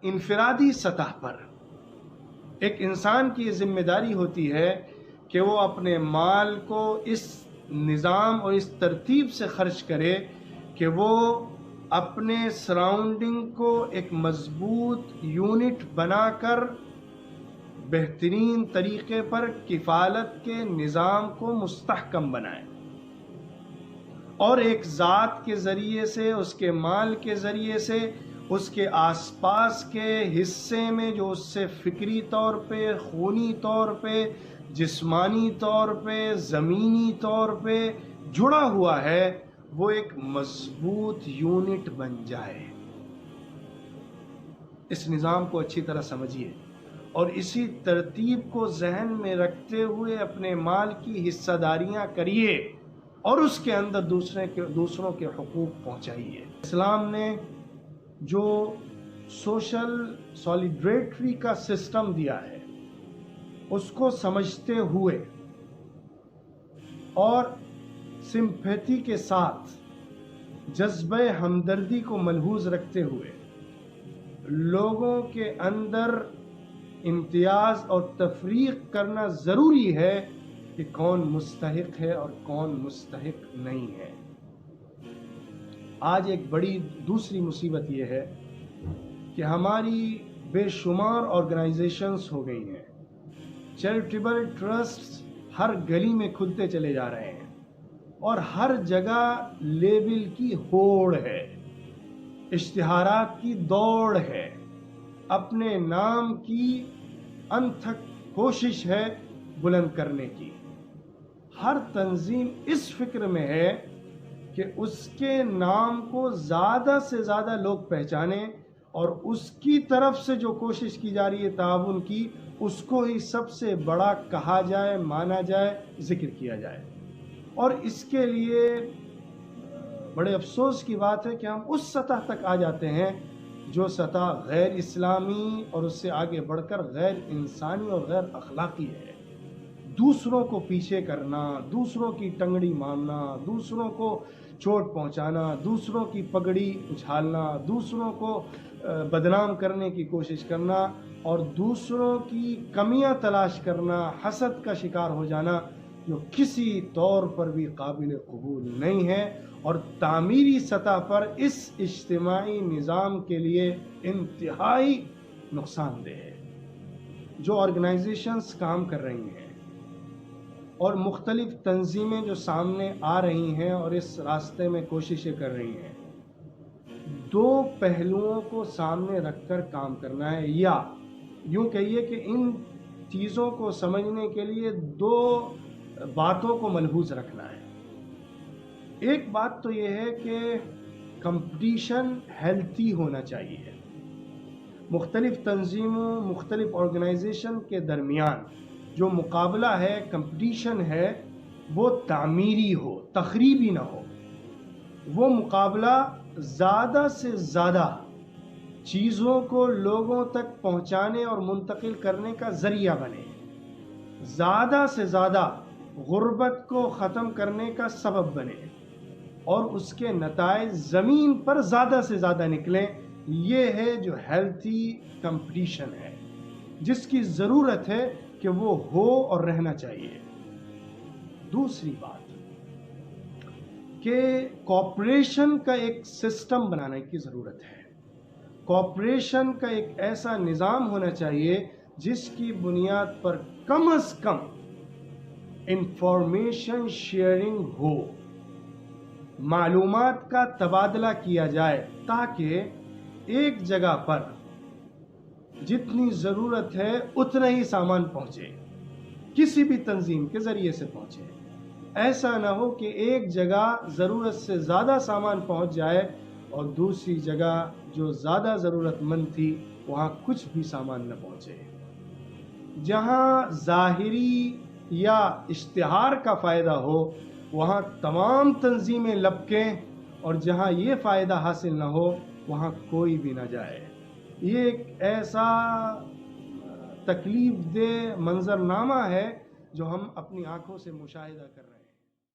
انفرادی سطح پر ایک انسان کی ذمہ داری ہوتی ہے کہ وہ اپنے مال کو اس نظام اور اس ترتیب سے خرچ کرے کہ وہ اپنے سراؤنڈنگ کو ایک مضبوط یونٹ بنا کر بہترین طریقے پر کفالت کے نظام کو مستحکم بنائے، اور ایک ذات کے ذریعے سے، اس کے مال کے ذریعے سے، اس کے آس پاس کے حصے میں جو اس سے فکری طور پہ، خونی طور پہ، جسمانی طور پہ، زمینی طور پہ جڑا ہوا ہے، وہ ایک مضبوط یونٹ بن جائے۔ اس نظام کو اچھی طرح سمجھیے اور اسی ترتیب کو ذہن میں رکھتے ہوئے اپنے مال کی حصہ داریاں کریے اور اس کے اندر دوسروں کے حقوق پہنچائیے۔ اسلام نے جو سوشل سالیڈریٹری کا سسٹم دیا ہے، اس کو سمجھتے ہوئے اور سمپیتھی کے ساتھ جذبہ ہمدردی کو ملحوظ رکھتے ہوئے لوگوں کے اندر امتیاز اور تفریق کرنا ضروری ہے کہ کون مستحق ہے اور کون مستحق نہیں ہے۔ آج ایک بڑی دوسری مصیبت یہ ہے کہ ہماری بے شمار آرگنائزیشنز ہو گئی ہیں، چیریٹیبل ٹرسٹس ہر گلی میں کھلتے چلے جا رہے ہیں اور ہر جگہ لیبل کی ہوڑ ہے، اشتہارات کی دوڑ ہے، اپنے نام کی انتھک کوشش ہے بلند کرنے کی۔ ہر تنظیم اس فکر میں ہے کہ اس کے نام کو زیادہ سے زیادہ لوگ پہچانیں اور اس کی طرف سے جو کوشش کی جا رہی ہے تعاون کی، اس کو ہی سب سے بڑا کہا جائے، مانا جائے، ذکر کیا جائے۔ اور اس کے لیے بڑے افسوس کی بات ہے کہ ہم اس سطح تک آ جاتے ہیں جو سطح غیر اسلامی اور اس سے آگے بڑھ کر غیر انسانی اور غیر اخلاقی ہے۔ دوسروں کو پیچھے کرنا، دوسروں کی ٹنگڑی مارنا، دوسروں کو چوٹ پہنچانا، دوسروں کی پگڑی اچھالنا، دوسروں کو بدنام کرنے کی کوشش کرنا اور دوسروں کی کمیاں تلاش کرنا، حسد کا شکار ہو جانا، جو کسی طور پر بھی قابل قبول نہیں ہے اور تعمیری سطح پر اس اجتماعی نظام کے لیے انتہائی نقصان دہ ہے۔ جو آرگنائزیشنز کام کر رہی ہیں اور مختلف تنظیمیں جو سامنے آ رہی ہیں اور اس راستے میں کوششیں کر رہی ہیں، دو پہلوؤں کو سامنے رکھ کر کام کرنا ہے، یا یوں کہیے کہ ان چیزوں کو سمجھنے کے لیے دو باتوں کو ملحوظ رکھنا ہے۔ ایک بات تو یہ ہے کہ کمپٹیشن ہیلتھی ہونا چاہیے، مختلف تنظیموں، مختلف آرگنائزیشن کے درمیان جو مقابلہ ہے، کمپٹیشن ہے، وہ تعمیری ہو، تخریبی نہ ہو۔ وہ مقابلہ زیادہ سے زیادہ چیزوں کو لوگوں تک پہنچانے اور منتقل کرنے کا ذریعہ بنے، زیادہ سے زیادہ غربت کو ختم کرنے کا سبب بنے اور اس کے نتائج زمین پر زیادہ سے زیادہ نکلیں۔ یہ ہے جو ہیلتھی کمپٹیشن ہے، جس کی ضرورت ہے کہ وہ ہو اور رہنا چاہیے۔ دوسری بات کہ کوآپریشن کا ایک سسٹم بنانے کی ضرورت ہے۔ کوآپریشن کا ایک ایسا نظام ہونا چاہیے جس کی بنیاد پر کم از کم انفارمیشن شیئرنگ ہو، معلومات کا تبادلہ کیا جائے تاکہ ایک جگہ پر جتنی ضرورت ہے اتنا ہی سامان پہنچے، کسی بھی تنظیم کے ذریعے سے پہنچے۔ ایسا نہ ہو کہ ایک جگہ ضرورت سے زیادہ سامان پہنچ جائے اور دوسری جگہ جو زیادہ ضرورت مند تھی وہاں کچھ بھی سامان نہ پہنچے۔ جہاں ظاہری یا اشتہار کا فائدہ ہو وہاں تمام تنظیمیں لپکیں اور جہاں یہ فائدہ حاصل نہ ہو وہاں کوئی بھی نہ جائے۔ یہ ایک ایسا تکلیف دہ منظرنامہ ہے جو ہم اپنی آنکھوں سے مشاہدہ کر رہے ہیں۔